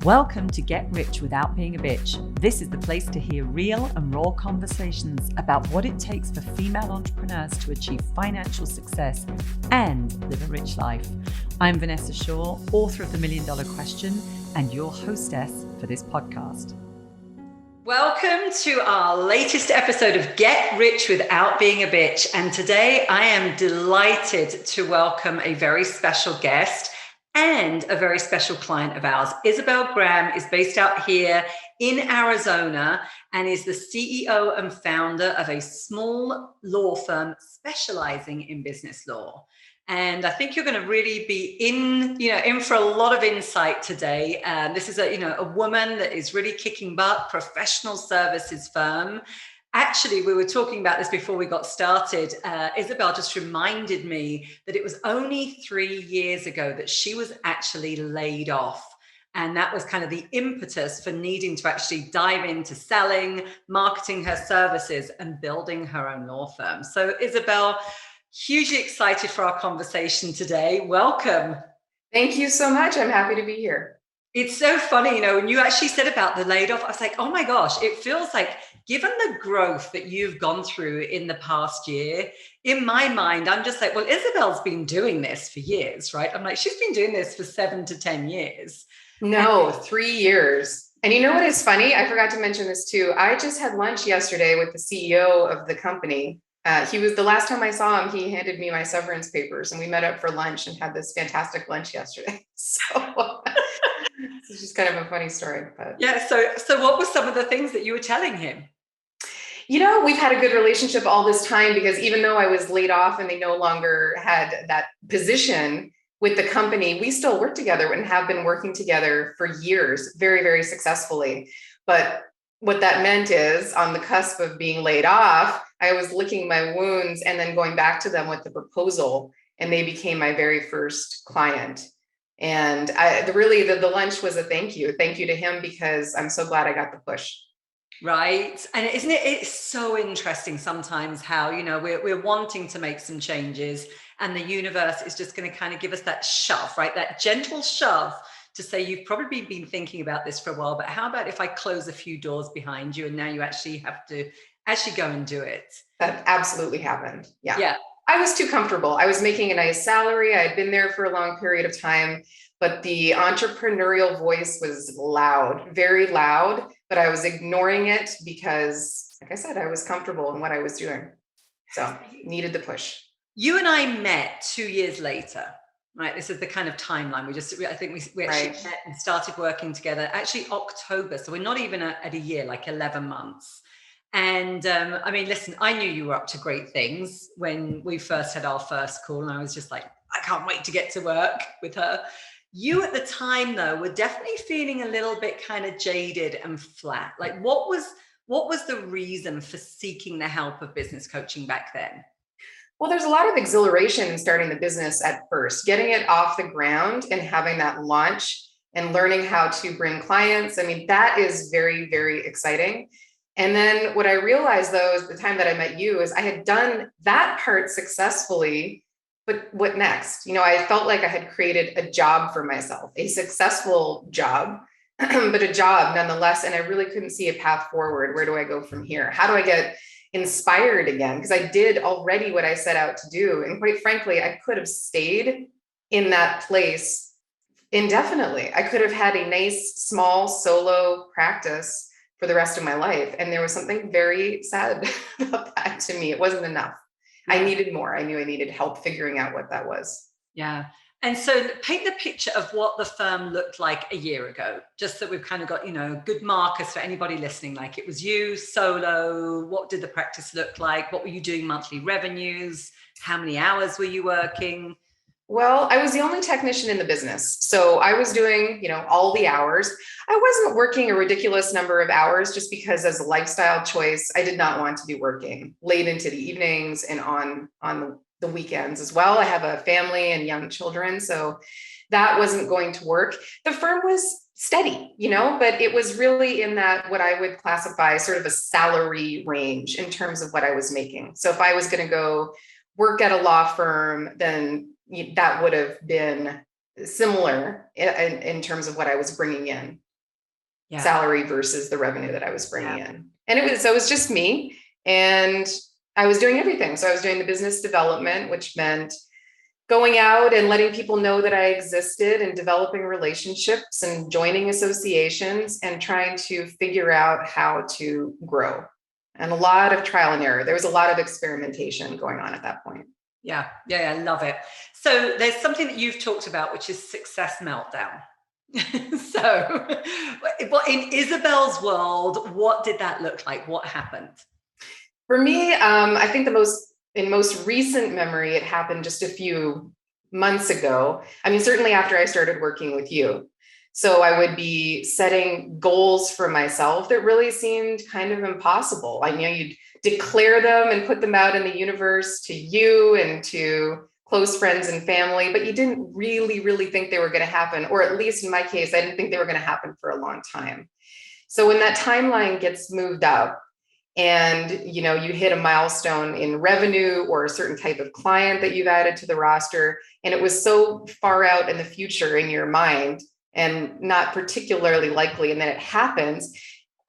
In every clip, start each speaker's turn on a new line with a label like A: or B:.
A: Welcome to Get Rich Without Being a Bitch. This is the place to hear real and raw conversations about what it takes for female entrepreneurs to achieve financial success and live a rich life. I'm Vanessa Shaw, author of The $1 Million Question, and your hostess for this podcast. Welcome to our latest episode of Get Rich Without Being a Bitch. And today I am delighted to welcome a very special guest and a very special client of ours. Isabel Gram is based out here in Arizona and is the CEO and founder of a small law firm specializing in business law. And I think you're going to really be in for a lot of insight today. This is a woman that is really kicking butt, professional services firm. Actually, we were talking about this before we got started. Isabel just reminded me that it was only 3 years ago that she was actually laid off. And that was kind of the impetus for needing to actually dive into selling, marketing her services, and building her own law firm. So Isabel, hugely excited for our conversation today. Welcome.
B: Thank you so much. I'm happy to be here.
A: It's so funny, when you actually said about the laid off, I was like, oh my gosh, it feels like given the growth that you've gone through in the past year, in my mind, I'm just like, well, Isabel's been doing this for years, right? I'm like, she's been doing this for 7 to 10 years.
B: No, 3 years. And you know what is funny? I forgot to mention this too. I just had lunch yesterday with the CEO of the company. He was the last time I saw him, he handed me my severance papers and we met up for lunch and had this fantastic lunch yesterday. So it's just kind of a funny story. But
A: yeah. So what were some of the things that you were telling him?
B: We've had a good relationship all this time because even though I was laid off and they no longer had that position with the company, we still work together and have been working together for years, very, very successfully. But what that meant is on the cusp of being laid off, I was licking my wounds and then going back to them with the proposal, and they became my very first client. And the lunch was a thank you to him because I'm so glad I got the push.
A: Right. And it's so interesting sometimes how, we're wanting to make some changes and the universe is just going to kind of give us that shove, right? That gentle shove to say, you've probably been thinking about this for a while, but how about if I close a few doors behind you and now you actually have to go and do it?
B: That absolutely happened.
A: Yeah.
B: I was too comfortable. I was making a nice salary. I had been there for a long period of time, but the entrepreneurial voice was loud, very loud, but I was ignoring it because, like I said, I was comfortable in what I was doing. So needed the push.
A: You and I met 2 years later, right? This is the kind of timeline. I think we actually met and started working together, actually October. So we're not even at a year, like 11 months. And listen, I knew you were up to great things when we first had our first call. And I was just like, I can't wait to get to work with her. You at the time, though, were definitely feeling a little bit kind of jaded and flat. Like, what was the reason for seeking the help of business coaching back then?
B: Well, there's a lot of exhilaration in starting the business at first, getting it off the ground and having that launch and learning how to bring clients. That is very, very exciting. And then what I realized, though, is the time that I met you is I had done that part successfully, but what next? I felt like I had created a job for myself, a successful job, but a job nonetheless. And I really couldn't see a path forward. Where do I go from here? How do I get inspired again? Because I did already what I set out to do. And quite frankly, I could have stayed in that place indefinitely. I could have had a nice, small solo practice for the rest of my life. And there was something very sad about that to me. It wasn't enough. Yeah. I needed more. I knew I needed help figuring out what that was.
A: Yeah. And so paint the picture of what the firm looked like a year ago, just so we've kind of got, good markers for anybody listening. Like it was you solo. What did the practice look like? What were you doing monthly revenues? How many hours were you working?
B: Well, I was the only technician in the business. So I was doing, all the hours. I wasn't working a ridiculous number of hours just because as a lifestyle choice, I did not want to be working late into the evenings and on the weekends as well. I have a family and young children, so that wasn't going to work. The firm was steady, but it was really in that what I would classify sort of a salary range in terms of what I was making. So if I was going to go work at a law firm, then that would have been similar in terms of what I was bringing in.
A: Yeah.
B: salary versus the revenue that I was bringing
A: Yeah.
B: in. And it was just me, and I was doing everything. So I was doing the business development, which meant going out and letting people know that I existed and developing relationships and joining associations and trying to figure out how to grow. And a lot of trial and error. There was a lot of experimentation going on at that point.
A: Yeah. Yeah. I love it. So there's something that you've talked about, which is success meltdown. So, but in Isabel's world, what did that look like? What happened?
B: For me, I think in most recent memory, it happened just a few months ago. I mean, certainly after I started working with you. So I would be setting goals for myself that really seemed kind of impossible. You'd declare them and put them out in the universe to you and to close friends and family, but you didn't really think they were going to happen. Or at least in my case, I didn't think they were going to happen for a long time. So when that timeline gets moved up, and you hit a milestone in revenue or a certain type of client that you've added to the roster, and it was so far out in the future in your mind and not particularly likely, and then it happens,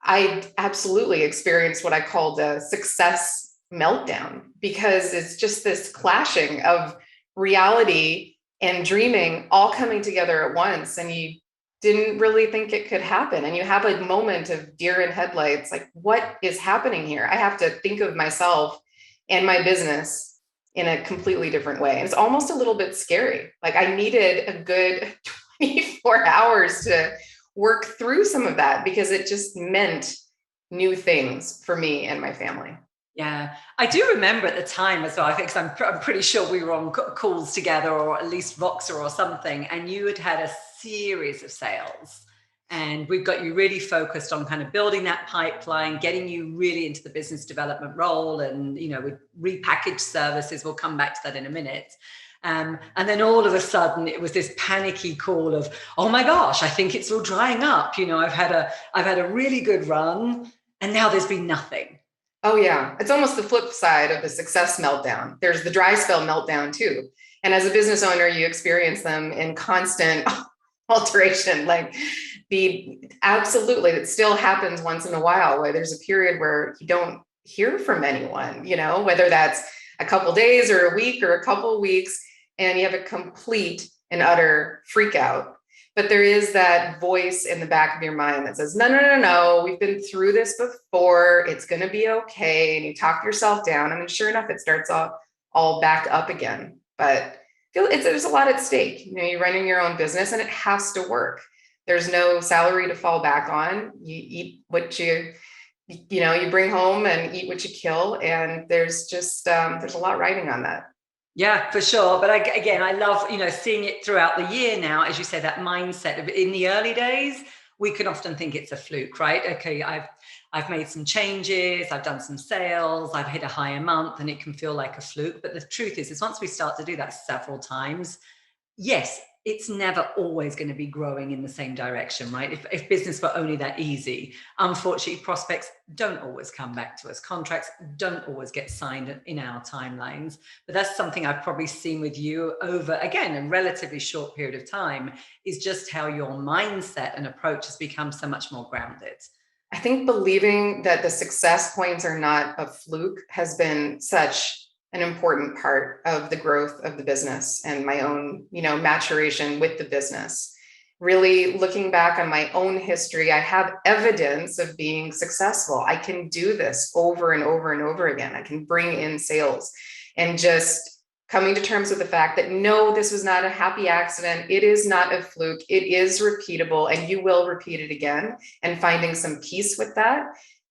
B: I absolutely experienced what I called a success meltdown, because it's just this clashing of reality and dreaming all coming together at once, and you didn't really think it could happen. And you have a moment of deer in headlights, like, what is happening here? I have to think of myself and my business in a completely different way. And it's almost a little bit scary. Like, I needed a good 24 hours to work through some of that, because it just meant new things for me and my family.
A: Yeah, I do remember at the time as well. I think I'm pretty sure we were on calls together, or at least Voxer or something, and you had a series of sales, and we've got you really focused on kind of building that pipeline, getting you really into the business development role, and with repackaged services. We'll come back to that in a minute. And then all of a sudden, it was this panicky call of, "Oh my gosh, I think it's all drying up. I've had a really good run, and now there's been nothing."
B: Oh, yeah. It's almost the flip side of the success meltdown. There's the dry spell meltdown, too. And as a business owner, you experience them in constant alteration. Like, absolutely, it still happens once in a while, where there's a period where you don't hear from anyone, whether that's a couple days or a week or a couple weeks, and you have a complete and utter freak out. But there is that voice in the back of your mind that says, no, we've been through this before. It's going to be okay. And you talk yourself down. And then sure enough, it starts all back up again. But there's a lot at stake. You're running your own business, and it has to work. There's no salary to fall back on. You eat what you bring home, and eat what you kill. And there's just, there's a lot riding on that.
A: Yeah, for sure. But again, I love, seeing it throughout the year now, as you say, that mindset of, in the early days, we can often think it's a fluke, right? Okay, I've made some changes, I've done some sales, I've hit a higher month, and it can feel like a fluke. But the truth is once we start to do that several times, yes, it's never always going to be growing in the same direction, right? If business were only that easy, unfortunately, prospects don't always come back to us. Contracts don't always get signed in our timelines. But that's something I've probably seen with you over, again, a relatively short period of time, is just how your mindset and approach has become so much more grounded.
B: I think believing that the success points are not a fluke has been such an important part of the growth of the business and my own, maturation with the business. Really looking back on my own history, I have evidence of being successful. I can do this over and over and over again. I can bring in sales, and just coming to terms with the fact that no, this was not a happy accident. It is not a fluke. It is repeatable, and you will repeat it again. And finding some peace with that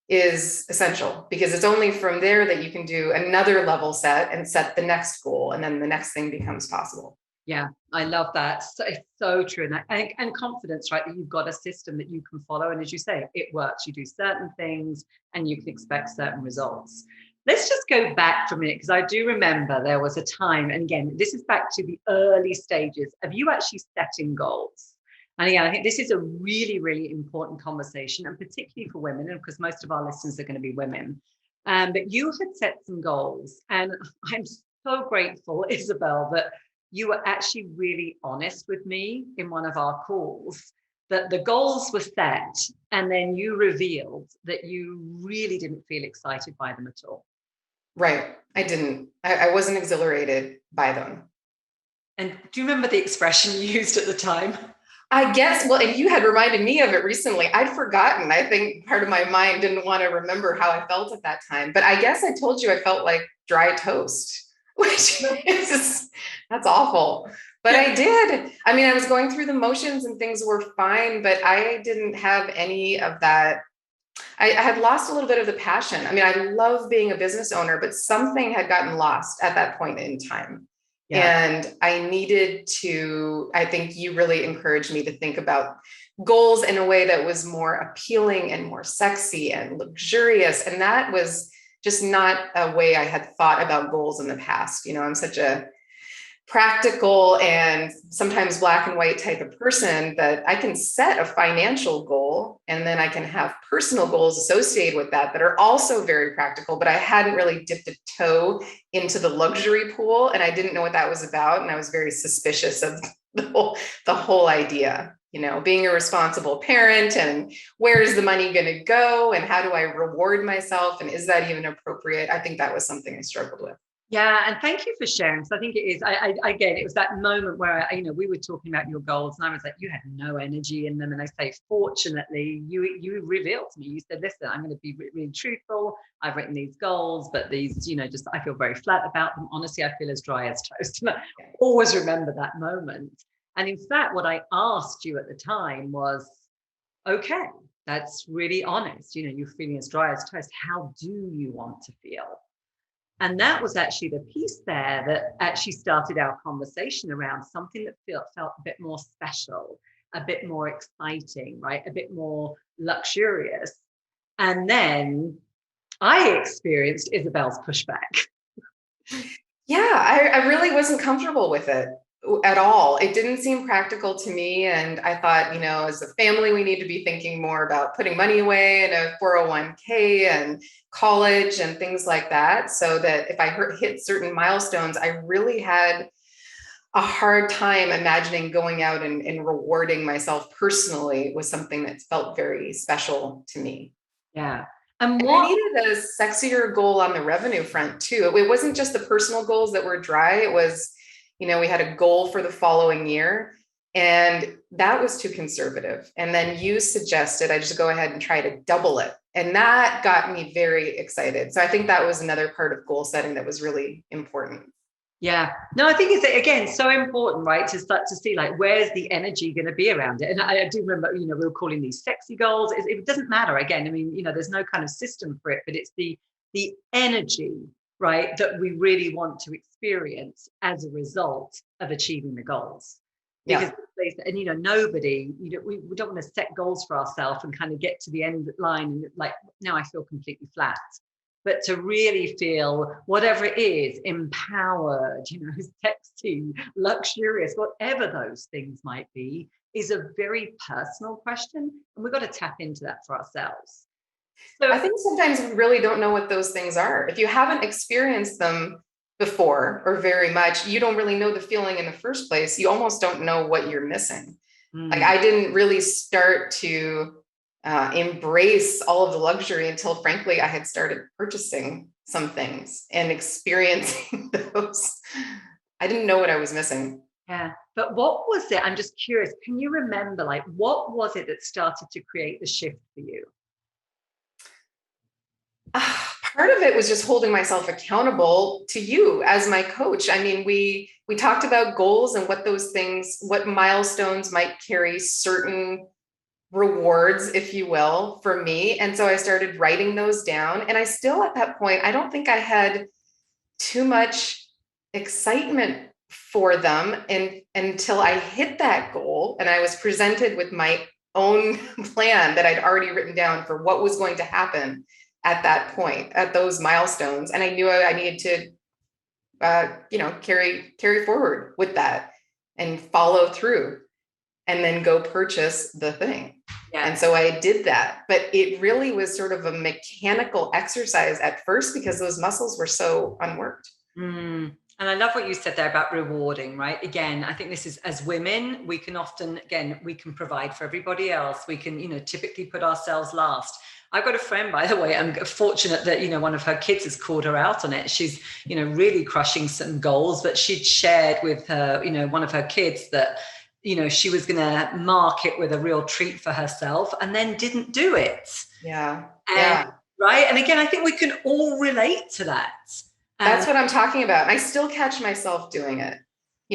B: is essential, because it's only from there that you can do another level set and set the next goal, and then the next thing becomes possible.
A: Yeah, I love that. So, it's so true. And confidence, right? That you've got a system that you can follow. And as you say, it works. You do certain things and you can expect certain results. Let's just go back for a minute, because I do remember there was a time, and again, this is back to the early stages of you actually setting goals. And again, I think this is a really, really important conversation, and particularly for women, and because most of our listeners are going to be women. But you had set some goals, and I'm so grateful, Isabel, that you were actually really honest with me in one of our calls, that the goals were set and then you revealed that you really didn't feel excited by them at all.
B: Right. I didn't. I wasn't exhilarated by them.
A: And do you remember the expression you used at the time?
B: I guess, well, and you had reminded me of it recently. I'd forgotten. I think part of my mind didn't want to remember how I felt at that time. But I guess I told you I felt like dry toast, which is, that's awful. But I did. I mean, I was going through the motions and things were fine, but I didn't have any of that. I had lost a little bit of the passion. I mean, I love being a business owner, but something had gotten lost at that point in time. Yeah. And I needed to, I think you really encouraged me to think about goals in a way that was more appealing and more sexy and luxurious. And that was just not a way I had thought about goals in the past. You know, I'm such a practical and sometimes black and white type of person that I can set a financial goal and then I can have personal goals associated with that are also very practical, but I hadn't really dipped a toe into the luxury pool and I didn't know what that was about. And I was very suspicious of the whole idea, you know, being a responsible parent and where is the money going to go and how do I reward myself? And is that even appropriate? I think that was something I struggled with.
A: Yeah, and thank you for sharing. So I think it is. Again, it was that moment where we were talking about your goals, and I was like, you had no energy in them. And I say, fortunately, you revealed to me. You said, listen, I'm going to be really truthful. I've written these goals, but these, just I feel very flat about them. Honestly, I feel as dry as toast. And I always remember that moment. And in fact, what I asked you at the time was, okay, that's really honest. You're feeling as dry as toast. How do you want to feel? And that was actually the piece there that actually started our conversation around something that felt a bit more special, a bit more exciting, right? A bit more luxurious. And then I experienced Isabel's pushback.
B: Yeah, I really wasn't comfortable with it at all. It didn't seem practical to me. And I thought, as a family, we need to be thinking more about putting money away in a 401k and college and things like that. So that if I hit certain milestones, I really had a hard time imagining going out and rewarding myself personally was something that felt very special to me.
A: Yeah.
B: And I needed a sexier goal on the revenue front too. It wasn't just the personal goals that were dry. It was, we had a goal for the following year and that was too conservative. And then you suggested I just go ahead and try to double it. And that got me very excited. So I think that was another part of goal setting that was really important.
A: Yeah, no, I think it's, again, so important, right? To start to see like, where's the energy going to be around it? And I do remember, we were calling these sexy goals. It doesn't matter. Again, I mean, there's no kind of system for it, but it's the energy, right, that we really want to experience as a result of achieving the goals. Because, and nobody, we don't want to set goals for ourselves and kind of get to the end line and like, now I feel completely flat. But to really feel whatever it is, empowered, sexy, luxurious, whatever those things might be, is a very personal question. And we've got to tap into that for ourselves.
B: So I think sometimes we really don't know what those things are. If you haven't experienced them before or very much, you don't really know the feeling in the first place. You almost don't know what you're missing. Like I didn't really start to embrace all of the luxury until frankly I had started purchasing some things and experiencing those. I didn't know what I was missing.
A: Yeah, but what was it? I'm just curious. Can you remember, like, what was it that started to create the shift for you?
B: Part of it was just holding myself accountable to you as my coach. I mean, we talked about goals and what milestones might carry certain rewards, if you will, for me. And so I started writing those down. And I still, at that point, I don't think I had too much excitement for them until I hit that goal and I was presented with my own plan that I'd already written down for what was going to happen at that point, at those milestones. And I knew I needed to, carry forward with that and follow through and then go purchase the thing. Yeah. And so I did that, but it really was sort of a mechanical exercise at first because those muscles were so unworked.
A: And And I love what you said there about rewarding, right? Again, I think this is, as women, we can often, again, we can provide for everybody else. We can, typically put ourselves last. I've got a friend, by the way, I'm fortunate that, one of her kids has called her out on it. She's, really crushing some goals, but she'd shared with her, one of her kids that, she was going to mark it with a real treat for herself and then didn't do it.
B: Yeah.
A: And, right. And again, I think we can all relate to that.
B: That's what I'm talking about. And I still catch myself doing it.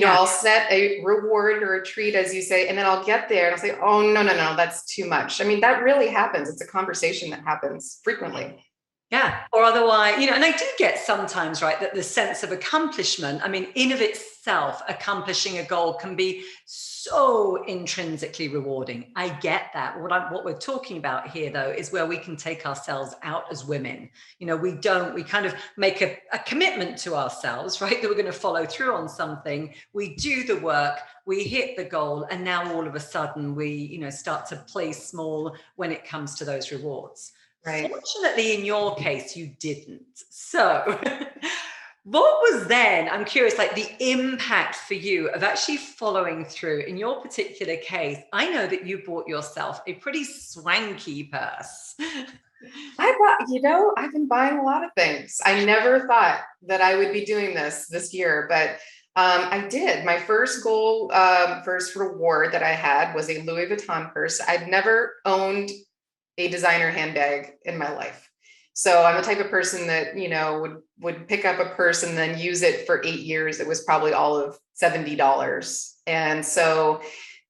B: I'll set a reward or a treat, as you say, and then I'll get there and I'll say, oh, no, that's too much. I mean, that really happens. It's a conversation that happens frequently.
A: Yeah. Or otherwise, and I do get sometimes, right, that the sense of accomplishment, I mean, in of itself, accomplishing a goal can be so intrinsically rewarding. I get that. What we're talking about here, though, is where we can take ourselves out as women. We kind of make a commitment to ourselves, right, that we're going to follow through on something. We do the work, we hit the goal, and now all of a sudden we, start to play small when it comes to those rewards. Right. Fortunately, in your case, you didn't. So what was then, I'm curious, like the impact for you of actually following through in your particular case? I know that you bought yourself a pretty swanky purse.
B: I've been buying a lot of things. I never thought that I would be doing this year, but I did. My first goal, first reward that I had was a Louis Vuitton purse. I'd never owned a designer handbag in my life. So I'm the type of person that, would pick up a purse and then use it for 8 years. It was probably all of $70. And so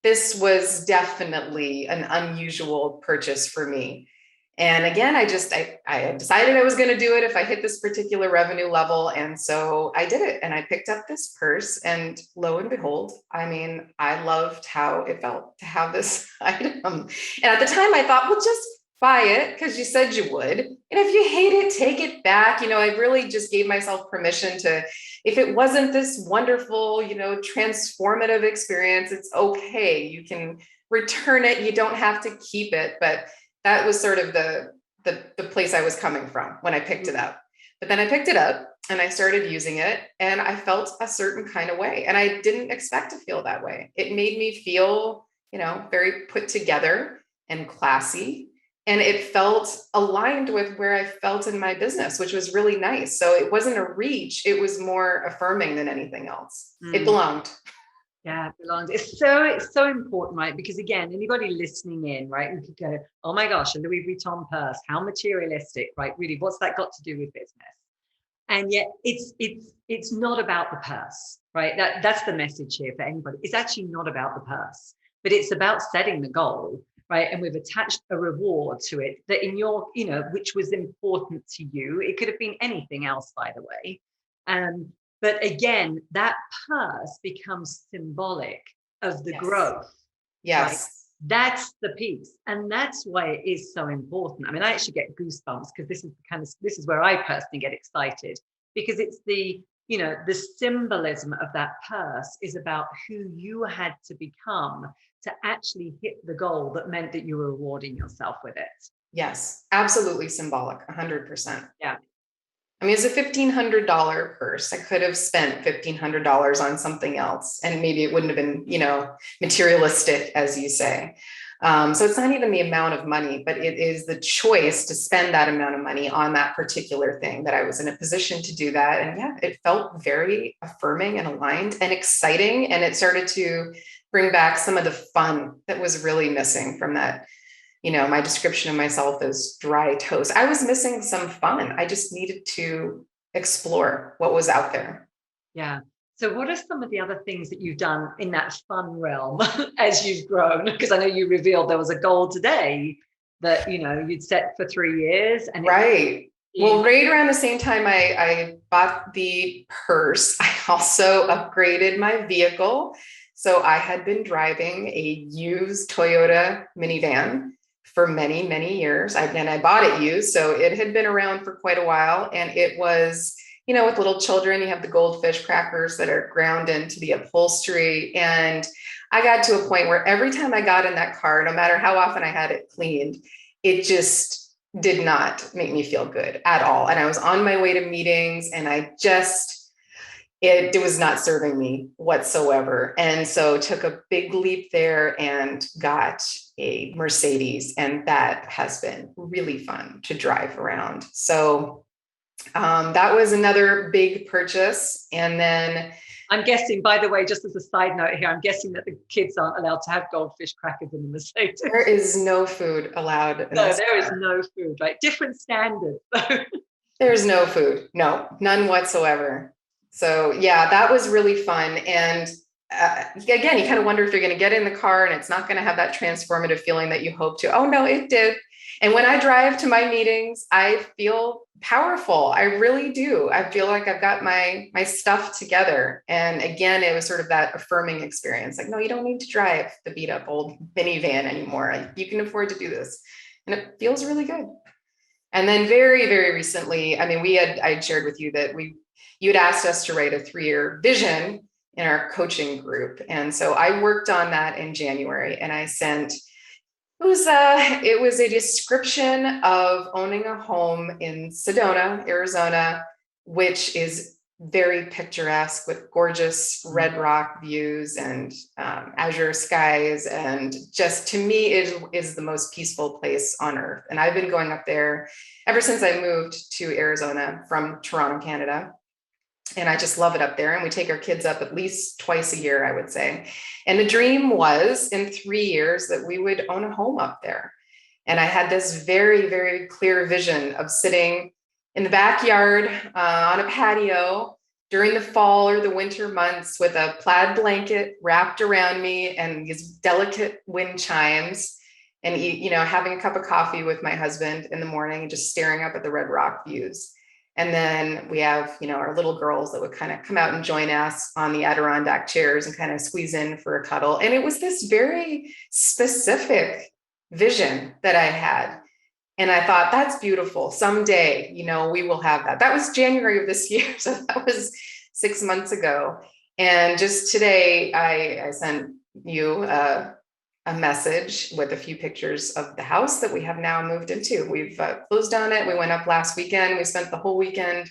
B: this was definitely an unusual purchase for me. And again, I decided I was going to do it if I hit this particular revenue level. And so I did it, and I picked up this purse, and lo and behold, I mean, I loved how it felt to have this item. And at the time I thought, well, just buy it because you said you would. And if you hate it, take it back. I really just gave myself permission to, if it wasn't this wonderful, transformative experience, it's okay. You can return it. You don't have to keep it. But that was sort of the place I was coming from when I picked it up. But then I picked it up and I started using it, and I felt a certain kind of way. And I didn't expect to feel that way. It made me feel, very put together and classy. And it felt aligned with where I felt in my business, which was really nice. So it wasn't a reach. It was more affirming than anything else. It belonged.
A: Yeah, it belongs. It's so important, right? Because again, anybody listening in, right, we could go, oh my gosh, a Louis Vuitton purse, how materialistic, right? Really, what's that got to do with business? And yet it's not about the purse, right? That's the message here for anybody. It's actually not about the purse, but it's about setting the goal, right? And we've attached a reward to it that in your, which was important to you. It could have been anything else, by the way. But again, that purse becomes symbolic of the growth.
B: Yes.
A: Right? That's the piece. And that's why it is so important. I mean, I actually get goosebumps because this is where I personally get excited, because it's the symbolism of that purse is about who you had to become to actually hit the goal that meant that you were rewarding yourself with it.
B: Yes, absolutely symbolic, 100%.
A: Yeah.
B: I mean, it's a $1,500 purse. I could have spent $1,500 on something else, and maybe it wouldn't have been, materialistic, as you say. So it's not even the amount of money, but it is the choice to spend that amount of money on that particular thing that I was in a position to do that. And yeah, it felt very affirming and aligned and exciting. And it started to bring back some of the fun that was really missing from that. My description of myself as dry toast. I was missing some fun. I just needed to explore what was out there.
A: Yeah. So what are some of the other things that you've done in that fun realm as you've grown? Because I know you revealed there was a goal today that, you'd set for 3 years. And
B: right. Well, right around the same time I bought the purse, I also upgraded my vehicle. So I had been driving a used Toyota minivan for many, many years. I bought it used, so it had been around for quite a while. And it was, with little children, you have the goldfish crackers that are ground into the upholstery. And I got to a point where every time I got in that car, no matter how often I had it cleaned, it just did not make me feel good at all. And I was on my way to meetings, and I just, it was not serving me whatsoever. And so took a big leap there and got a Mercedes. And that has been really fun to drive around. So that was another big purchase. And then
C: I'm guessing, by the way, just as a side note here, I'm guessing that the kids aren't allowed to have goldfish crackers in the Mercedes.
B: there is no food allowed in
C: No,
B: this
C: there is
B: car.
C: no food, right? Different standards.
B: There's no food. No, none whatsoever. So yeah, that was really fun. And again, you kind of wonder if you're going to get in the car and it's not going to have that transformative feeling that you hope to. Oh no, it did. And when I drive to my meetings, I feel powerful. I really do. I feel like I've got my stuff together. And again, it was sort of that affirming experience. Like, no, you don't need to drive the beat up old minivan anymore. Like, you can afford to do this. And it feels really good. And then very, very recently, I mean, I had shared with you that you had asked us to write a 3-year vision in our coaching group. And so I worked on that in January, and I sent, it was a description of owning a home in Sedona, Arizona, which is very picturesque with gorgeous red rock views and azure skies. And just, to me, it is the most peaceful place on earth. And I've been going up there ever since I moved to Arizona from Toronto, Canada. And I just love it up there. And we take our kids up at least twice a year, I would say. And the dream was in 3 years that we would own a home up there. And I had this very, very clear vision of sitting in the backyard on a patio during the fall or the winter months with a plaid blanket wrapped around me and these delicate wind chimes, and having a cup of coffee with my husband in the morning and just staring up at the red rock views. And then we have, our little girls that would kind of come out and join us on the Adirondack chairs and kind of squeeze in for a cuddle. And it was this very specific vision that I had. And I thought, that's beautiful. Someday, we will have that. That was January of this year. So that was 6 months ago. And just today, I sent you a message with a few pictures of the house that we have now moved into. We've closed on it. We went up last weekend. We spent the whole weekend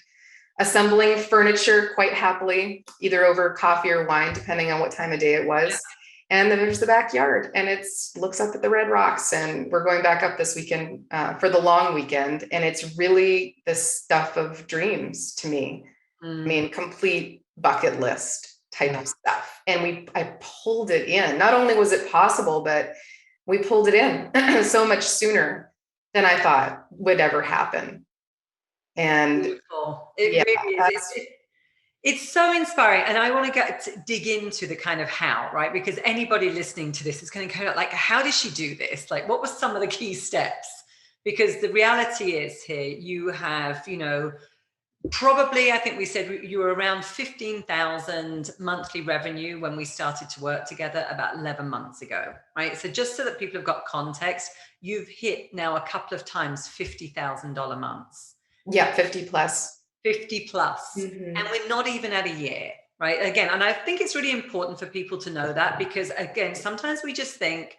B: assembling furniture quite happily, either over coffee or wine, depending on what time of day it was. Yeah. And then there's the backyard, and it looks up at the red rocks. And we're going back up this weekend for the long weekend. And it's really the stuff of dreams to me. I mean, complete bucket list type of stuff. And I pulled it in. Not only was it possible, but we pulled it in so much sooner than I thought would ever happen. And
C: beautiful. It really is. It's so inspiring. And I want to dig into the kind of how, right? Because anybody listening to this is going to go like, how did she do this? Like, what were some of the key steps? Because the reality is here, you have, probably, I think we said you were around 15,000 monthly revenue when we started to work together about 11 months ago, right? So just so that people have got context, you've hit now a couple of times $50,000 months.
B: Yeah, 50 plus.
C: 50 plus. Mm-hmm. And we're not even at a year, right? Again, and I think it's really important for people to know that, because again, sometimes we just think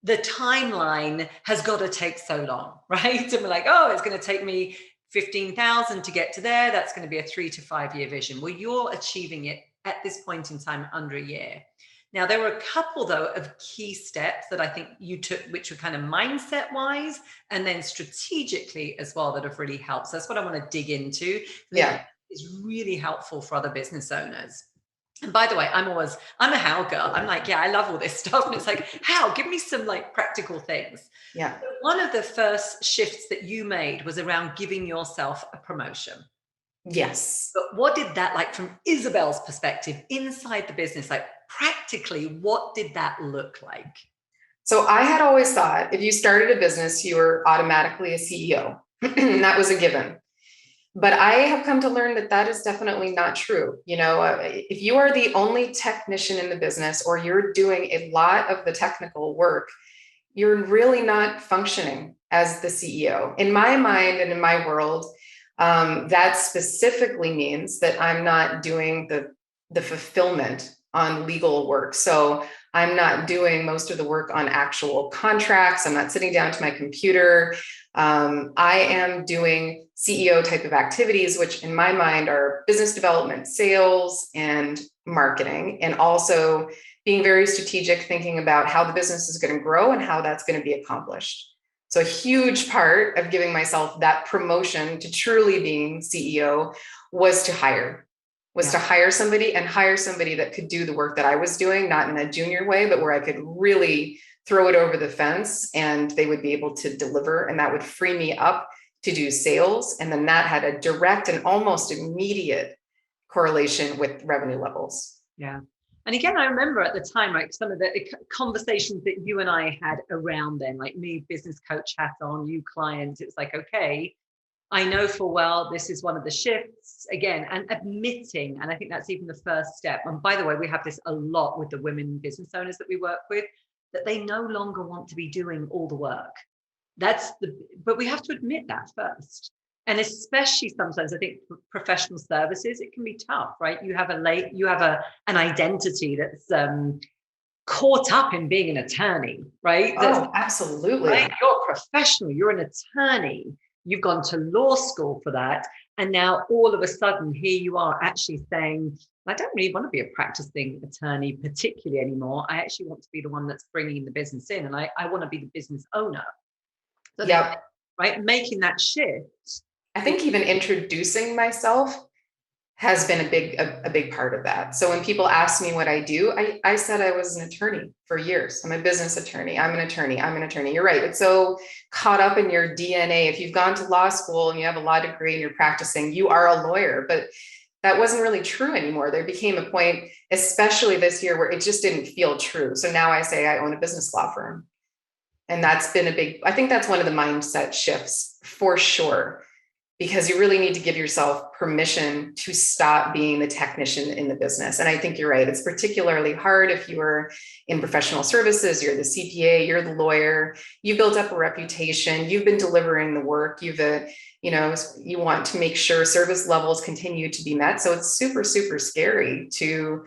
C: the timeline has got to take so long, right? And we're like, oh, it's going to take me 15,000 to get to there. That's going to be a 3 to 5 year vision. Well, you're achieving it at this point in time under a year. Now, there were a couple, though, of key steps that I think you took, which were kind of mindset wise and then strategically as well, that have really helped. So that's what I want to dig into.
B: Yeah.
C: It's really helpful for other business owners. And by the way, I'm a how girl. I'm like, yeah, I love all this stuff. And it's like, how? Give me some like practical things.
B: Yeah.
C: So one of the first shifts that you made was around giving yourself a promotion.
B: Yes.
C: But what did that, like from Isabel's perspective inside the business, like practically, what did that look like?
B: So I had always thought if you started a business, you were automatically a CEO. That was a given. But I have come to learn that is definitely not true. If you are the only technician in the business, or you're doing a lot of the technical work, you're really not functioning as the CEO. In my mind and in my world, that specifically means that I'm not doing the fulfillment on legal work. So I'm not doing most of the work on actual contracts. I'm not sitting down to my computer. I am doing CEO type of activities, which in my mind are business development, sales, and marketing, and also being very strategic, thinking about how the business is going to grow and how that's going to be accomplished. So a huge part of giving myself that promotion to truly being CEO was to hire somebody and hire somebody that could do the work that I was doing, not in a junior way, but where I could really throw it over the fence and they would be able to deliver, and that would free me up to do sales. And then that had a direct and almost immediate correlation with revenue levels.
C: Yeah. And again, I remember at the time, like some of the conversations that you and I had around then, like me, business coach hat on, you client, it's like, okay, I know full well this is one of the shifts again, and admitting, and I think that's even the first step. And by the way, we have this a lot with the women business owners that we work with, that they no longer want to be doing all the work. But we have to admit that first. And especially sometimes I think professional services, it can be tough, right? You have an identity that's caught up in being an attorney, right?
B: Oh, absolutely.
C: Right? You're a professional, you're an attorney. You've gone to law school for that. And now all of a sudden, here you are actually saying, I don't really want to be a practicing attorney particularly anymore. I actually want to be the one that's bringing the business in, and I want to be the business owner. So right, making that shift.
B: I think even introducing myself has been a big part of that. So when people ask me what I do, I said I was an attorney for years. I'm a business attorney. I'm an attorney. I'm an attorney. You're right. It's so caught up in your DNA. If you've gone to law school and you have a law degree and you're practicing, you are a lawyer. But that wasn't really true anymore. There became a point, especially this year, where it just didn't feel true. So now I say I own a business law firm. And that's been I think that's one of the mindset shifts for sure, because you really need to give yourself permission to stop being the technician in the business. And I think you're right. It's particularly hard if you are in professional services, you're the CPA, you're the lawyer, you built up a reputation, you've been delivering the work, you want to make sure service levels continue to be met. So it's super, super scary to,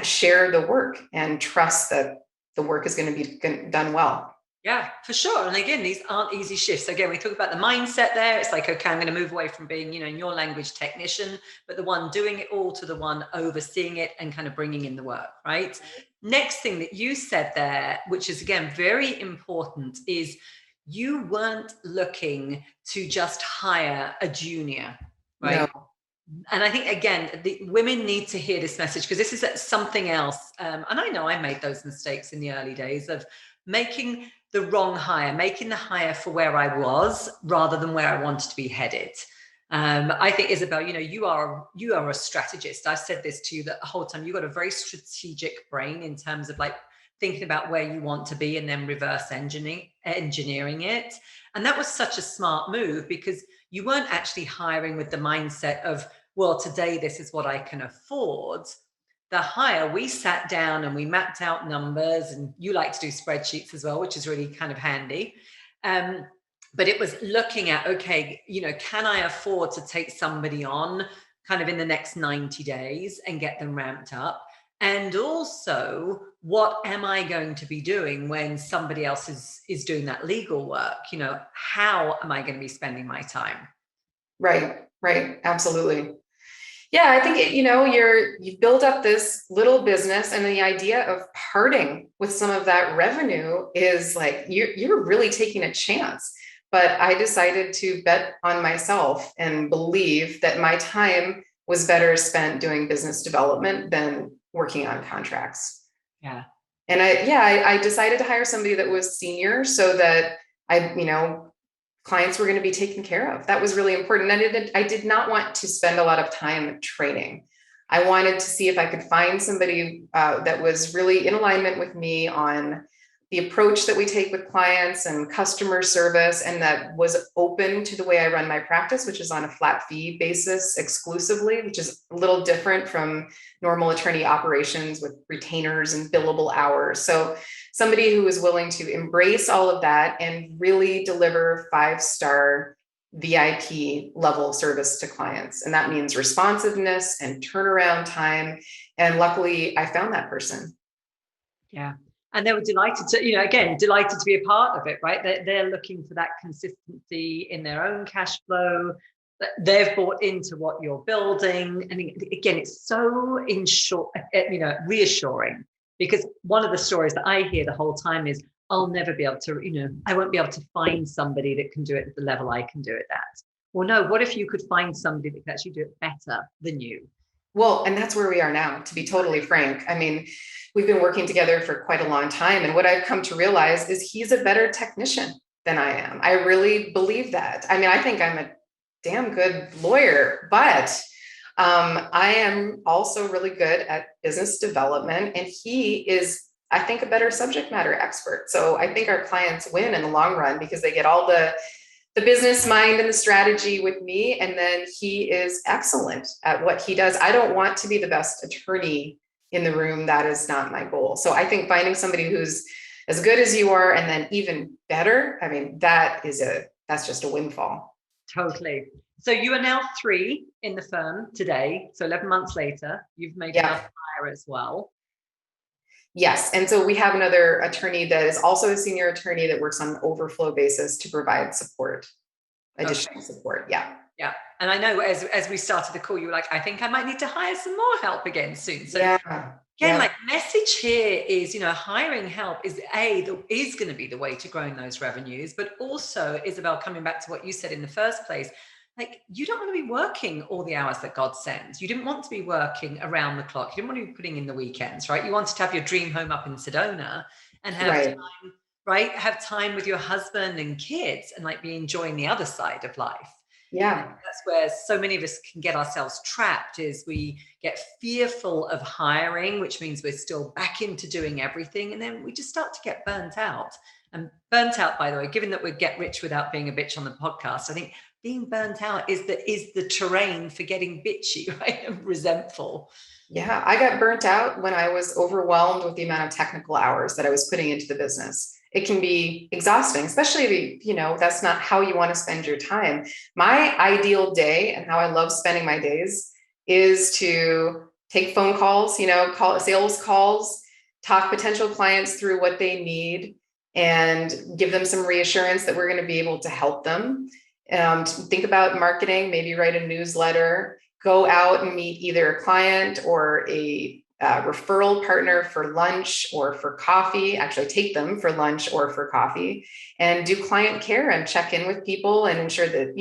B: share the work and trust that the work is going to be done well.
C: Yeah, for sure. And again, these aren't easy shifts. Again, we talk about the mindset there. It's like, okay, I'm going to move away from being, in your language, technician, but the one doing it all, to the one overseeing it and kind of bringing in the work, right? Next thing that you said there, which is again, very important, is you weren't looking to just hire a junior, right? No. And I think, again, the women need to hear this message, because this is something else. And I know I made those mistakes in the early days of making the wrong hire, making the hire for where I was rather than where I wanted to be headed. I think, Isabel, you are a strategist. I've said this to you that the whole time. You've got a very strategic brain in terms of like thinking about where you want to be and then reverse engineering it. And that was such a smart move, because you weren't actually hiring with the mindset of, well, today this is what I can afford. The hire, we sat down and we mapped out numbers, and you like to do spreadsheets as well, which is really kind of handy. But it was looking at, okay, can I afford to take somebody on kind of in the next 90 days and get them ramped up? And also, what am I going to be doing when somebody else is doing that legal work? How am I going to be spending my time?
B: Right. Absolutely. Yeah, I think, you've built up this little business, and the idea of parting with some of that revenue is like, you're really taking a chance. But I decided to bet on myself and believe that my time was better spent doing business development than working on contracts.
C: Yeah.
B: And I decided to hire somebody that was senior, so that clients were going to be taken care of. That was really important. And I did not want to spend a lot of time training. I wanted to see if I could find somebody that was really in alignment with me on the approach that we take with clients and customer service, and that was open to the way I run my practice, which is on a flat fee basis exclusively, which is a little different from normal attorney operations with retainers and billable hours. So somebody who is willing to embrace all of that and really deliver 5-star VIP level service to clients. And that means responsiveness and turnaround time And luckily I found that person.
C: Yeah. And they were delighted to, again, delighted to be a part of it, right? They're looking for that consistency in their own cash flow. They've bought into what you're building. And again, it's so reassuring, because one of the stories that I hear the whole time is, I'll never be able to, I won't be able to find somebody that can do it at the level I can do it at. Well, no, what if you could find somebody that can actually do it better than you?
B: Well, and that's where we are now, to be totally frank. I mean, we've been working together for quite a long time. And what I've come to realize is he's a better technician than I am. I really believe that. I mean, I think I'm a damn good lawyer, but I am also really good at business development. And he is, I think, a better subject matter expert. So I think our clients win in the long run because they get all the business mind and the strategy with me. And then he is excellent at what he does. I don't want to be the best attorney in the room. That is not my goal. So I think finding somebody who's as good as you are, and then even better, I mean, that's just a windfall.
C: Totally. So you are now 3 in the firm today. So 11 months later, you've made another hire as well.
B: Yes. And so we have another attorney that is also a senior attorney that works on an overflow basis to provide support, additional support. Yeah.
C: Yeah. And I know as we started the call, you were like, I think I might need to hire some more help again soon. So again, like message here is, hiring help is going to be the way to growing those revenues, but also, Isabel, coming back to what you said in the first place, like, you don't want to be working all the hours that God sends. You didn't want to be working around the clock. You didn't want to be putting in the weekends, right? You wanted to have your dream home up in Sedona and have time, right? Have time with your husband and kids and like be enjoying the other side of life.
B: Yeah.
C: That's where so many of us can get ourselves trapped, is we get fearful of hiring, which means we're still back into doing everything. And then we just start to get burnt out. And burnt out, by the way, given that we get rich without being a bitch on the podcast, I think being burnt out is the terrain for getting bitchy, right? And resentful.
B: Yeah. I got burnt out when I was overwhelmed with the amount of technical hours that I was putting into the business. It can be exhausting, especially if, that's not how you want to spend your time. My ideal day and how I love spending my days is to take phone calls, call sales calls, talk potential clients through what they need and give them some reassurance that we're going to be able to help them. Think about marketing, maybe write a newsletter, go out and meet either a client or a referral partner for lunch or for coffee, actually take them for lunch or for coffee, and do client care and check in with people and ensure that,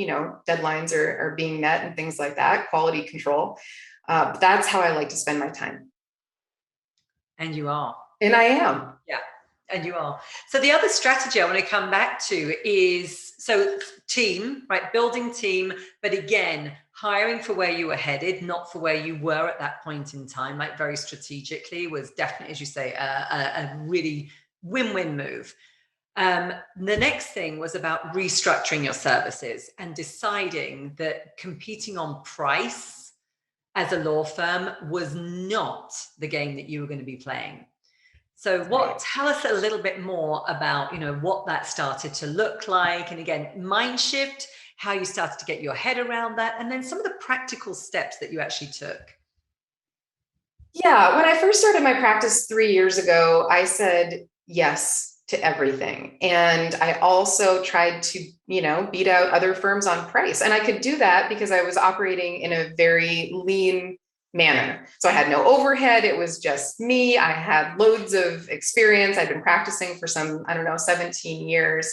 B: deadlines are being met and things like that, quality control. That's how I like to spend my time.
C: And you are.
B: And I am.
C: Yeah. And you are. So the other strategy I want to come back to is, team, right? Building team, but again, hiring for where you were headed, not for where you were at that point in time, like very strategically, was definitely, as you say, a really win-win move. The next thing was about restructuring your services and deciding that competing on price as a law firm was not the game that you were going to be playing. So tell us a little bit more about, what that started to look like. And again, mind shift, how you started to get your head around that, and then some of the practical steps that you actually took.
B: Yeah. When I first started my practice 3 years ago, I said yes to everything. And I also tried to, beat out other firms on price. And I could do that because I was operating in a very lean manner. So I had no overhead. It was just me. I had loads of experience. I'd been practicing for 17 years.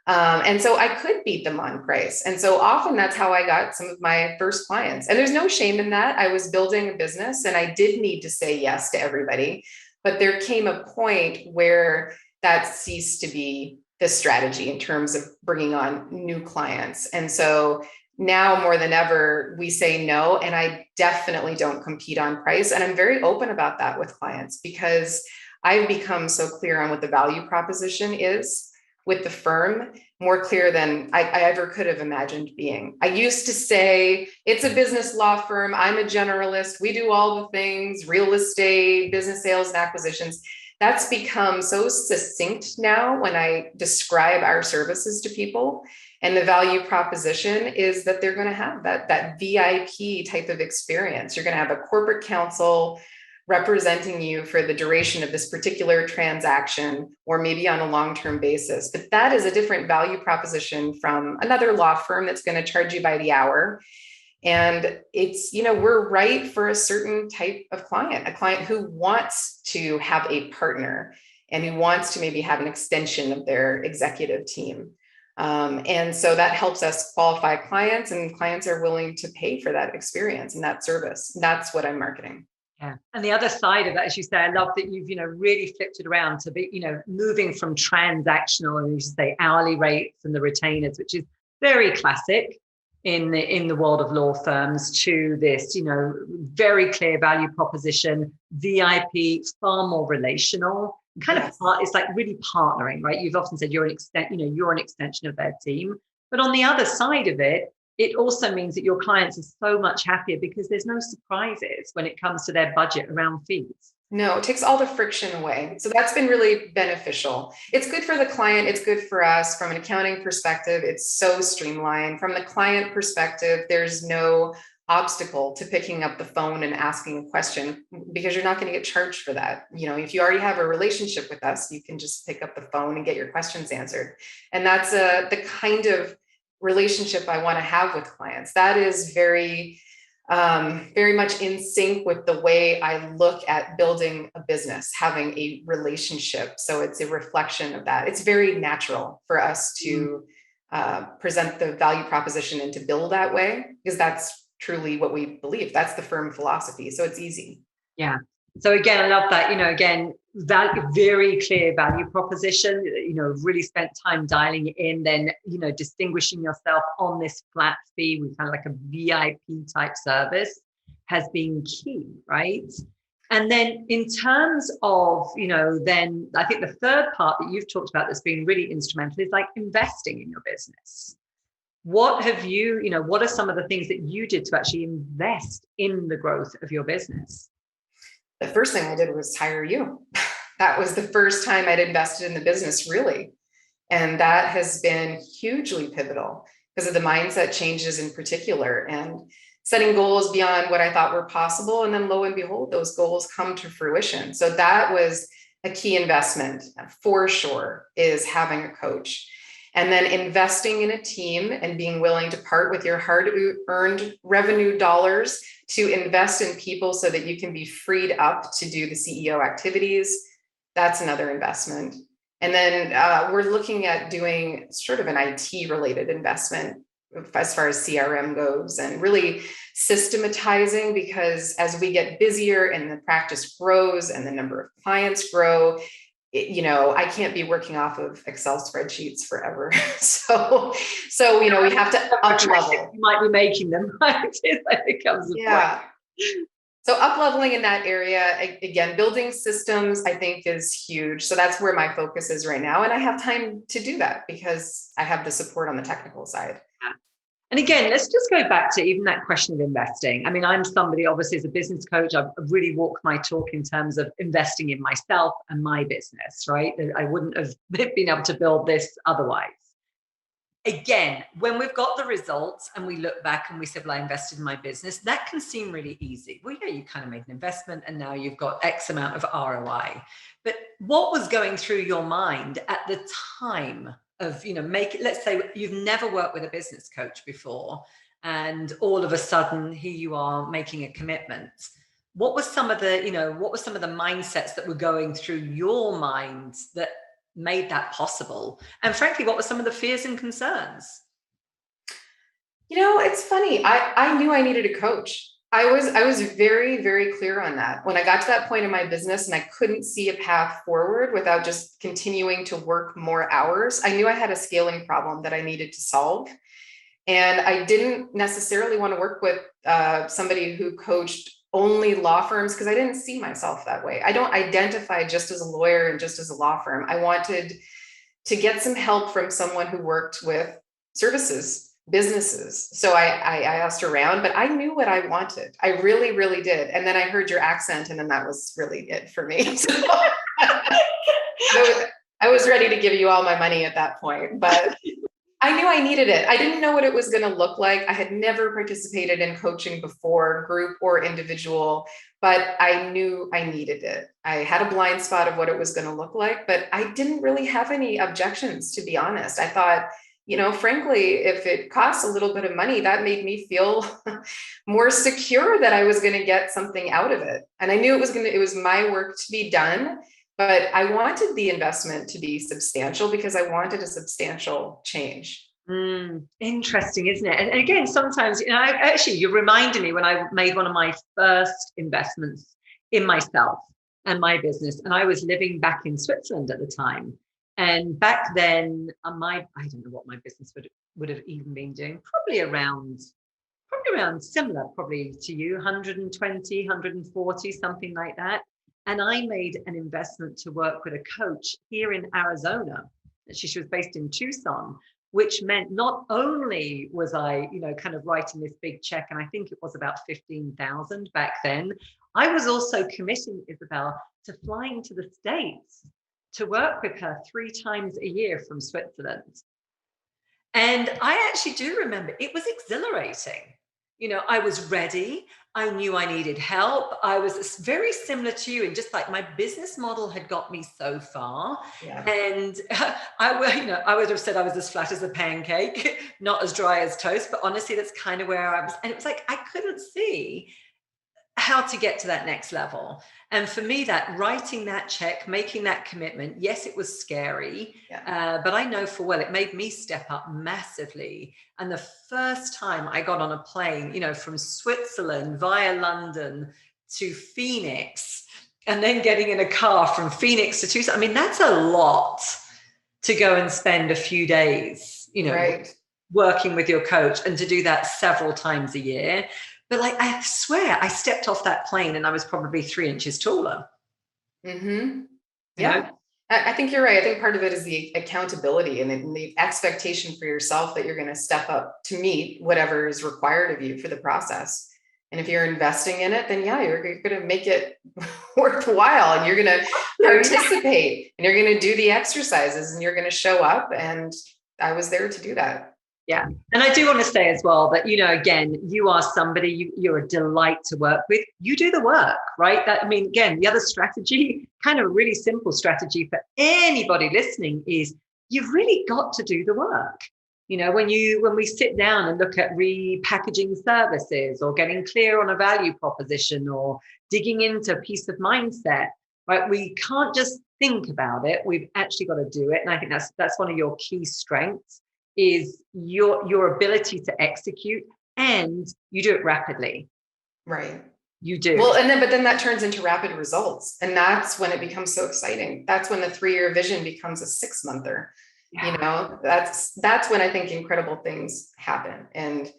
B: And so I could beat them on price. And so often that's how I got some of my first clients. And there's no shame in that. I was building a business and I did need to say yes to everybody. But there came a point where that ceased to be the strategy in terms of bringing on new clients. And so now more than ever, we say no, and I definitely don't compete on price. And I'm very open about that with clients because I've become so clear on what the value proposition is with the firm, more clear than I ever could have imagined being. I used to say, it's a business law firm. I'm a generalist. We do all the things, real estate, business sales and acquisitions. That's become so succinct now when I describe our services to people. And the value proposition is that they're going to have that VIP type of experience. You're going to have a corporate counsel representing you for the duration of this particular transaction, or maybe on a long-term basis. But that is a different value proposition from another law firm that's going to charge you by the hour. And it's, we're right for a certain type of client, a client who wants to have a partner and who wants to maybe have an extension of their executive team. And so that helps us qualify clients, and clients are willing to pay for that experience and that service. That's what I'm marketing.
C: Yeah. And the other side of that, as you say, I love that you've, really flipped it around to be, moving from transactional, and you say hourly rates and the retainers, which is very classic in the world of law firms, to this, very clear value proposition, VIP, far more relational, kind of it's like really partnering, right? You've often said you're an extension of their team. But on the other side of it, it also means that your clients are so much happier because there's no surprises when it comes to their budget around fees.
B: No, it takes all the friction away. So that's been really beneficial. It's good for the client. It's good for us from an accounting perspective. It's so streamlined. From the client perspective, there's no obstacle to picking up the phone and asking a question, because you're not going to get charged for that. If you already have a relationship with us, you can just pick up the phone and get your questions answered. And that's the kind of relationship I want to have with clients. That is very much in sync with the way I look at building a business, having a relationship. So it's a reflection of that. It's very natural for us to present the value proposition and to build that way, because that's truly what we believe. That's the firm philosophy. So it's easy.
C: Yeah. So again, I love that, again, very clear value proposition, really spent time dialing it in, then, distinguishing yourself on this flat fee with kind of like a VIP type service has been key, right? And then in terms of, then I think the third part that you've talked about that's been really instrumental is like investing in your business. What have you, what are some of the things that you did to actually invest in the growth of your business?
B: The first thing I did was hire you. That was the first time I'd invested in the business, really. And that has been hugely pivotal because of the mindset changes in particular, and setting goals beyond what I thought were possible. And then lo and behold, those goals come to fruition. So that was a key investment for sure, is having a coach. And then investing in a team and being willing to part with your hard-earned revenue dollars to invest in people so that you can be freed up to do the CEO activities. That's another investment. And then we're looking at doing sort of an IT-related investment as far as CRM goes, and really systematizing, because as we get busier and the practice grows and the number of clients grow, I can't be working off of Excel spreadsheets forever. So we have to up level.
C: You might be making them, right? It becomes a point.
B: So up leveling in that area, again, building systems, I think, is huge. So that's where my focus is right now. And I have time to do that because I have the support on the technical side.
C: And again, let's just go back to even that question of investing. I mean, I'm somebody, obviously, as a business coach, I've really walked my talk in terms of investing in myself and my business, right? I wouldn't have been able to build this otherwise. Again, when we've got the results and we look back and we said, well, I invested in my business, that can seem really easy. Well, yeah, you kind of made an investment and now you've got X amount of ROI. But what was going through your mind at the time of, let's say you've never worked with a business coach before, and all of a sudden here you are making a commitment. What were some of the mindsets that were going through your mind that made that possible? And frankly, what were some of the fears and concerns?
B: It's funny. I knew I needed a coach. I was very, very clear on that. When I got to that point in my business and I couldn't see a path forward without just continuing to work more hours, I knew I had a scaling problem that I needed to solve. And I didn't necessarily want to work with somebody who coached only law firms, because I didn't see myself that way. I don't identify just as a lawyer and just as a law firm. I wanted to get some help from someone who worked with services, businesses. So I asked around, but I knew what I wanted. I really, really did. And then I heard your accent, and then that was really it for me. So I was ready to give you all my money at that point, but I knew I needed it. I didn't know what it was going to look like. I had never participated in coaching before, group or individual, but I knew I needed it. I had a blind spot of what it was going to look like, but I didn't really have any objections, to be honest. I thought, frankly, if it costs a little bit of money, that made me feel more secure that I was going to get something out of it. And I knew it was my work to be done. But I wanted the investment to be substantial because I wanted a substantial change.
C: Interesting, isn't it? And again, sometimes, you reminded me when I made one of my first investments in myself and my business, and I was living back in Switzerland at the time. And back then, I don't know what my business would have even been doing, probably around similar, probably to you, 120, 140, something like that. And I made an investment to work with a coach here in Arizona. She was based in Tucson, which meant not only was I, kind of writing this big check, and I think it was about 15,000 back then, I was also committing Isabel to flying to the States to work with her 3 times a year from Switzerland. And I actually do remember it was exhilarating. I was ready. I knew I needed help. I was very similar to you, and just like my business model had got me so far.
B: Yeah.
C: And I would have said I was as flat as a pancake, not as dry as toast. But honestly, that's kind of where I was. And it was like I couldn't see how to get to that next level. And for me, that writing that check, making that commitment, yes, it was scary, but I know full well it made me step up massively. And the first time I got on a plane, from Switzerland via London to Phoenix, and then getting in a car from Phoenix to Tucson, I mean, that's a lot to go and spend a few days,
B: right,
C: working with your coach, and to do that several times a year. But I swear, I stepped off that plane and I was probably 3 inches taller.
B: Mm-hmm. Yeah, I think you're right. I think part of it is the accountability and the expectation for yourself that you're going to step up to meet whatever is required of you for the process. And if you're investing in it, then you're going to make it worthwhile, and you're going to participate, and you're going to do the exercises, and you're going to show up. And I was there to do that.
C: Yeah. And I do want to say as well that, again, you are somebody, you're a delight to work with. You do the work, right? Again, the other strategy, kind of a really simple strategy for anybody listening, is you've really got to do the work. When we sit down and look at repackaging services, or getting clear on a value proposition, or digging into peace of mindset, right? We can't just think about it. We've actually got to do it. And I think that's one of your key strengths, is your ability to execute, and you do it rapidly.
B: Right.
C: You do.
B: Well, but then that turns into rapid results. And that's when it becomes so exciting. That's when the 3-year vision becomes a 6-monther. Yeah. That's when I think incredible things happen. And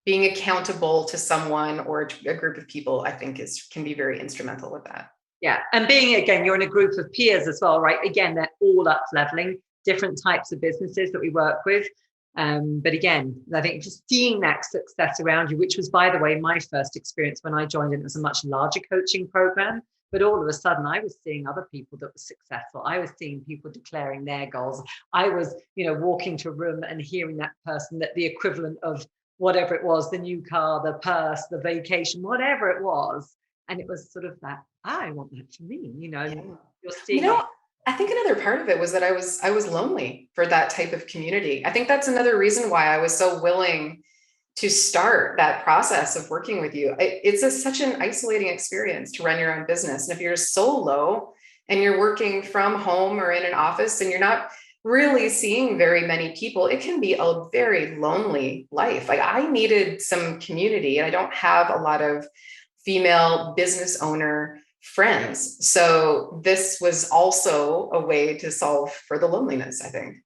B: being accountable to someone or a group of people, I think can be very instrumental with that.
C: Yeah. And you're in a group of peers as well, right? Again, they're all up leveling, different types of businesses that we work with. But again, I think just seeing that success around you, which was, by the way, my first experience when I joined, and it was a much larger coaching program. But all of a sudden, I was seeing other people that were successful. I was seeing people declaring their goals. I was, walking to a room and hearing that person, that the equivalent of whatever it was, the new car, the purse, the vacation, whatever it was. And it was sort of that, I want that for me,
B: Yeah.
C: You're seeing
B: I think another part of it was that I was lonely for that type of community. I think that's another reason why I was so willing to start that process of working with you. It's such an isolating experience to run your own business. And if you're solo and you're working from home or in an office and you're not really seeing very many people, it can be a very lonely life. Like, I needed some community, and I don't have a lot of female business owner friends. So this was also a way to solve for the loneliness, I think.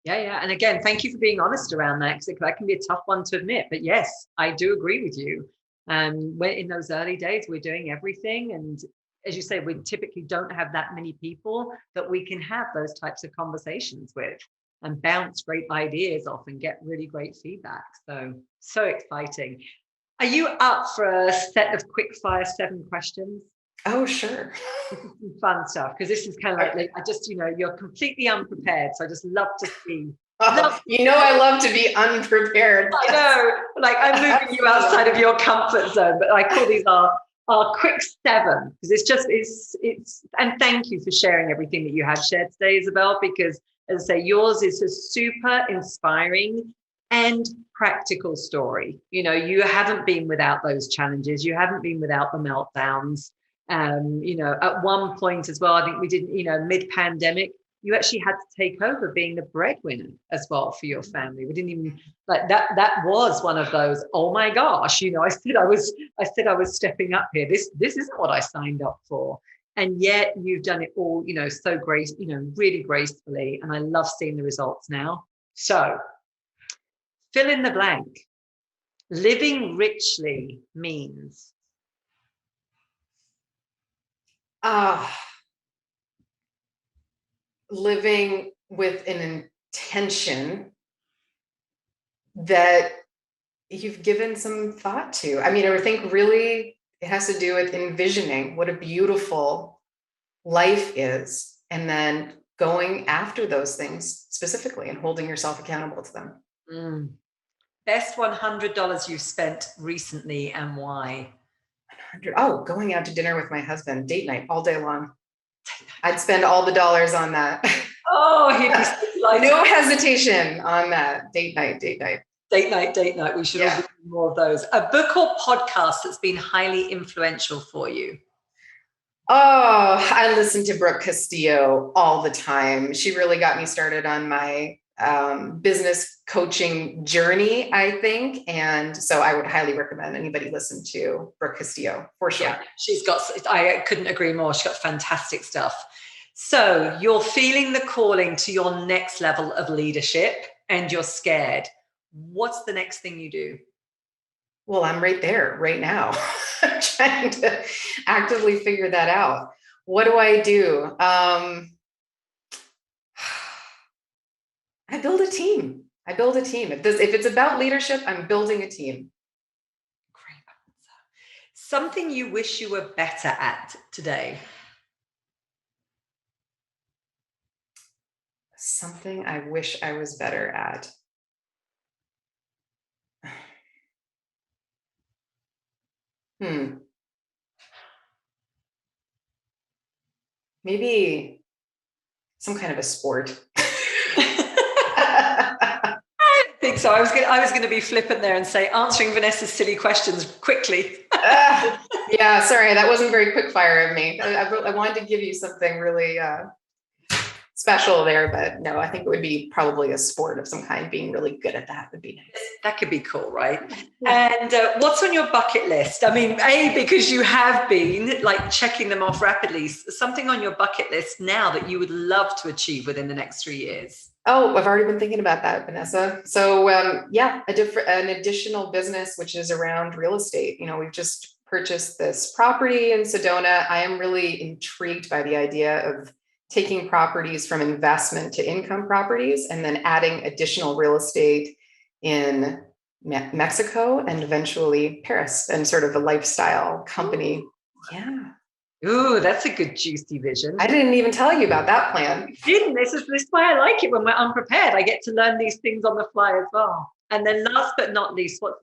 C: Yeah. And again, thank you for being honest around that, because that can be a tough one to admit. But yes, I do agree with you. When in those early days, we're doing everything. And as you say, we typically don't have that many people that we can have those types of conversations with and bounce great ideas off and get really great feedback. So exciting. Are you up for a set of quick fire 7 questions?
B: Oh, sure.
C: This is some fun stuff, because this is kind of like I just, you're completely unprepared. So I just love to see
B: Oh, you know, I love to be unprepared.
C: I know, like I'm moving you outside of your comfort zone, but I call these our quick seven, because it's and thank you for sharing everything that you have shared today, Isabel, because as I say, yours is a super inspiring and practical story. You know, you haven't been without those challenges. You haven't been without the meltdowns. You know, at one point as well, I think we didn't, you know, mid-pandemic, you actually had to take over being the breadwinner as well for your family. We didn't even like that. That was one of those, oh my gosh, you know, I said I was stepping up here. This isn't what I signed up for. And yet you've done it all, you know, so really gracefully. And I love seeing the results now. So fill in the blank. Living richly means.
B: Living with an intention that you've given some thought to. I mean, I think really it has to do with envisioning what a beautiful life is, and then going after those things specifically and holding yourself accountable to them.
C: Best $100 you've spent recently and why?
B: Oh, going out to dinner with my husband, date night all day long. I'd spend all the dollars on that.
C: Oh, he'd be like,
B: no hesitation on that. Date night.
C: Date night. We should all do more of those. A book or podcast that's been highly influential for you?
B: Oh, I listen to Brooke Castillo all the time. She really got me started on my business coaching journey, I think. And so I would highly recommend anybody listen to Brooke Castillo for sure.
C: Yeah, I couldn't agree more. She's got fantastic stuff. So you're feeling the calling to your next level of leadership and you're scared. What's the next thing you do?
B: Well, I'm right there right now. I'm trying to actively figure that out. What do I do? I build a team. If it's about leadership, I'm building a team.
C: Great answer. Something you wish you were better at today?
B: Something I wish I was better at. Maybe some kind of a sport.
C: I think so. I was going to be flippant there and say answering Vanessa's silly questions quickly.
B: Yeah, sorry, that wasn't very quick fire of me. I wanted to give you something really special there, but no, I think it would be probably a sport of some kind. Being really good at that would be nice.
C: That could be cool, right? And what's on your bucket list? I mean, because you have been like checking them off rapidly, something on your bucket list now that you would love to achieve within the next 3 years.
B: Oh, I've already been thinking about that, Vanessa. So an additional business, which is around real estate. You know, we've just purchased this property in Sedona. I am really intrigued by the idea of taking properties from investment to income properties and then adding additional real estate in Mexico and eventually Paris, and sort of a lifestyle company. Yeah.
C: Ooh, that's a good juicy vision.
B: I didn't even tell you about that plan.
C: This is why I like it when we're unprepared. I get to learn these things on the fly as well. And then last but not least, what's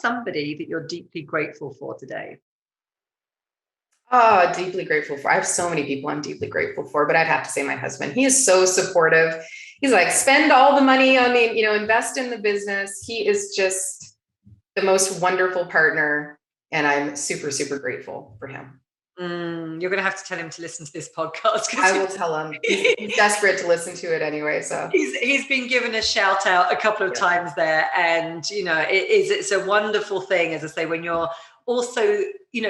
C: somebody that you're deeply grateful for today?
B: Oh, deeply grateful for. I have so many people I'm deeply grateful for, but I'd have to say my husband. He is so supportive. He's like, spend all the money on invest in the business. He is just the most wonderful partner. And I'm super, super grateful for him.
C: You're going to have to tell him to listen to this podcast.
B: I will tell him. He's desperate to listen to it anyway. So
C: he's been given a shout out a couple of times there. And, it's a wonderful thing, as I say, when you're also,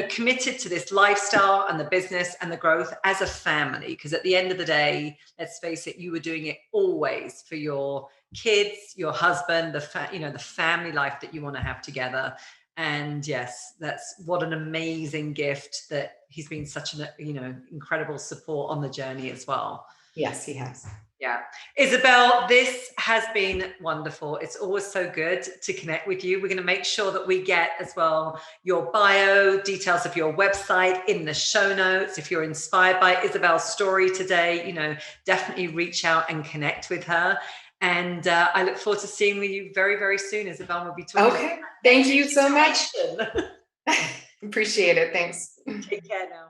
C: committed to this lifestyle and the business and the growth as a family. Because at the end of the day, let's face it, you were doing it always for your kids, your husband, the family life that you want to have together. And yes, that's what an amazing gift that he's been such an, incredible support on the journey as well.
B: Yes, he has.
C: Yeah. Isabel, this has been wonderful. It's always so good to connect with you. We're going to make sure that we get as well your bio, details of your website in the show notes. If you're inspired by Isabel's story today, definitely reach out and connect with her. And I look forward to seeing you very, very soon, Isabel. We'll be talking.
B: Okay. Thank you so much. Appreciate it. Thanks.
C: Take care now.